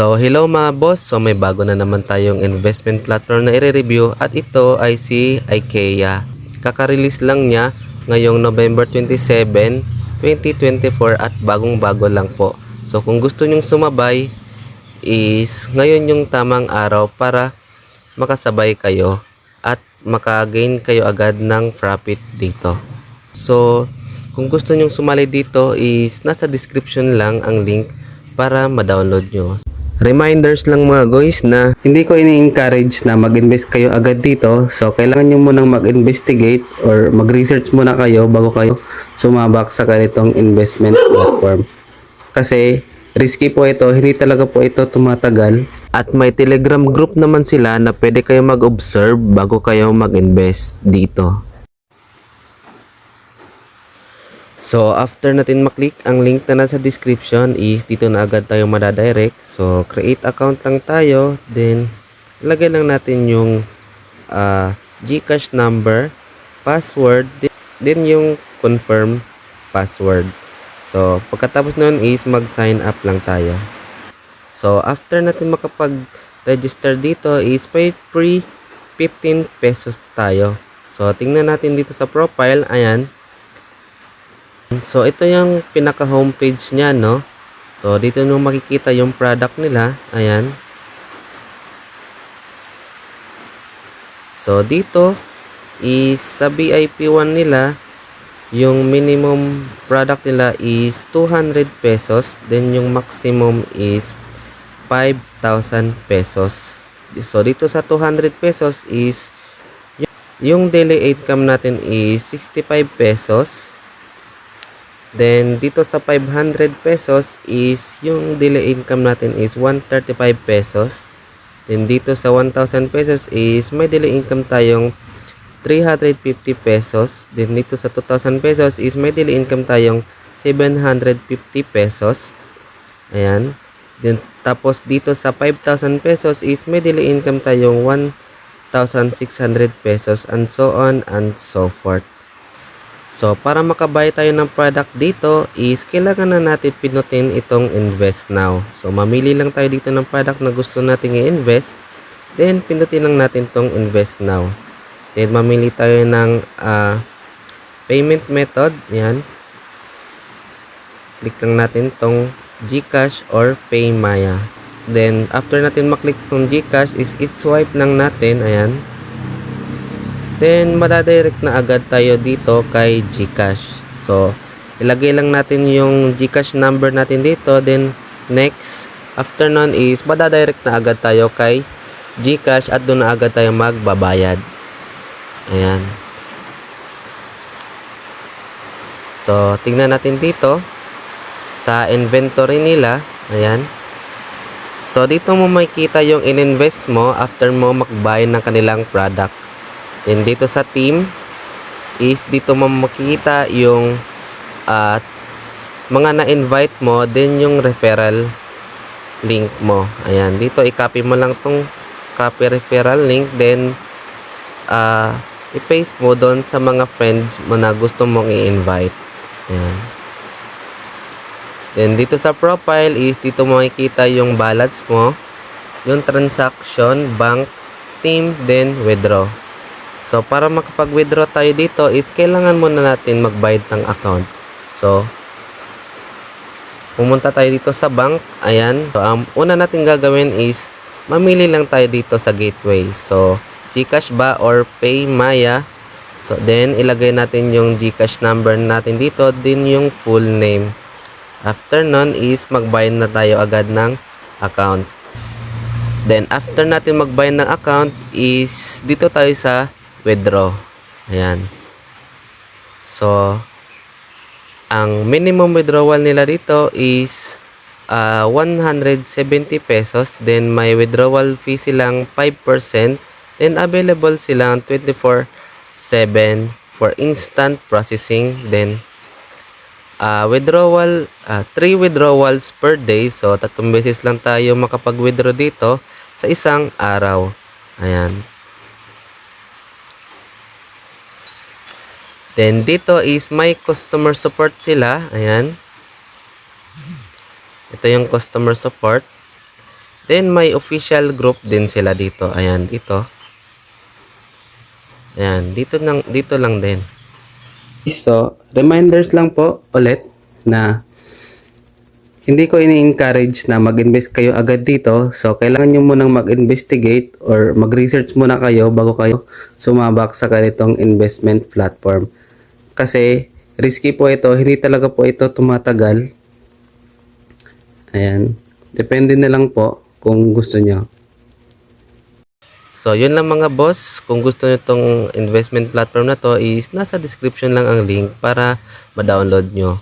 So, hello mga boss. So, may bago na naman tayong investment platform na i-review at ito ay si IKEA. Kaka-release lang niya ngayong November 27, 2024 at bagong-bago lang po. So, kung gusto nyong sumabay is ngayon yung tamang araw para makasabay kayo at makagain kayo agad ng profit dito. So, kung gusto nyong sumali dito is nasa description lang ang link para ma-download nyo. Reminders lang mga guys na hindi ko ini-encourage na mag-invest kayo agad dito. So, kailangan nyo munang mag-investigate or mag-research muna kayo bago kayo sumabak sa ganitong investment platform. Kasi, risky po ito. Hindi talaga po ito tumatagal. At may Telegram group naman sila na pwede kayo mag-observe bago kayo mag-invest dito. So, after natin maklik ang link na nasa description is dito na agad tayo madadirect. So, create account lang tayo. Then, lagay lang natin yung GCash number, password, then yung confirm password. So, pagkatapos nun is mag-sign up lang tayo. So, after natin makapag-register dito is may free 15 pesos tayo. So, tingnan natin dito sa profile. Ayan. So, ito yung pinaka homepage niya, no? So, dito nyo makikita yung product nila. Ayan. So, dito is sa VIP 1 nila, yung minimum product nila is 200 pesos. Then, yung maximum is 5,000 pesos. So, dito sa 200 pesos is yung daily income natin is 65 pesos. Then, dito sa 500 pesos is yung daily income natin is 135 pesos. Then, dito sa 1,000 pesos is may daily income tayong 350 pesos. Then, dito sa 2,000 pesos is may daily income tayong 750 pesos. Ayan. Then, tapos dito sa 5,000 pesos is may daily income tayong 1,600 pesos and so on and so forth. So, para makabay tayo ng product dito is kailangan na natin pinutin itong invest now. So, mamili lang tayo dito ng product na gusto nating i-invest. Then, pinutin lang natin itong invest now. Then, mamili tayo ng payment method. Yan. Click lang natin itong GCash or PayMaya. Then, after natin maklik itong GCash is i-swipe lang natin. Ayan. Then, madadirect na agad tayo dito kay GCash. So, ilagay lang natin yung GCash number natin dito. Then, next, after nun is madadirect na agad tayo kay GCash at doon na agad tayo magbabayad. Ayan. So, tingnan natin dito sa inventory nila. Ayan. So, dito mo makikita yung in-invest mo after mo mag-buy ng kanilang product. Then dito sa team is dito mo makikita yung mga na-invite mo, then yung referral link mo. Ayan, dito i-copy mo lang tong copy referral link, then i-paste mo doon sa mga friends mo na gusto mong i-invite. Ayan. Then dito sa profile is dito mo makikita yung balance mo, yung transaction, bank, team, then withdraw. So, para makapag-withdraw tayo dito is kailangan muna natin mag-bayad ng account. So, pumunta tayo dito sa bank. Ayan. So, ang una natin gagawin is mamili lang tayo dito sa gateway. So, GCash ba or PayMaya. So, then ilagay natin yung GCash number natin dito, din yung full name. After nun is mag-bayad na tayo agad ng account. Then, after natin mag-bayad ng account is dito tayo sa withdraw. Ayan. So, ang minimum withdrawal nila dito is 170 pesos. Then, may withdrawal fee silang 5%. Then, available silang 24/7 for instant processing. Then, withdrawal, 3 withdrawals per day. So, 3 beses lang tayo makapag-withdraw dito sa isang araw. Ayan. Then, dito is may customer support sila. Ayan. Ito yung customer support. Then may official group din sila dito. Ayan, dito. Ayan, dito lang din. So, reminders lang po ulit na hindi ko ini-encourage na mag-invest kayo agad dito. So, kailangan nyo munang mag-investigate or mag-research muna kayo bago kayo sumabak sa ganitong investment platform. Kasi, risky po ito. Hindi talaga po ito tumatagal. Ayan. Depende na lang po kung gusto nyo. So, yun lang mga boss. Kung gusto nyo itong investment platform na to is nasa description lang ang link para ma-download nyo.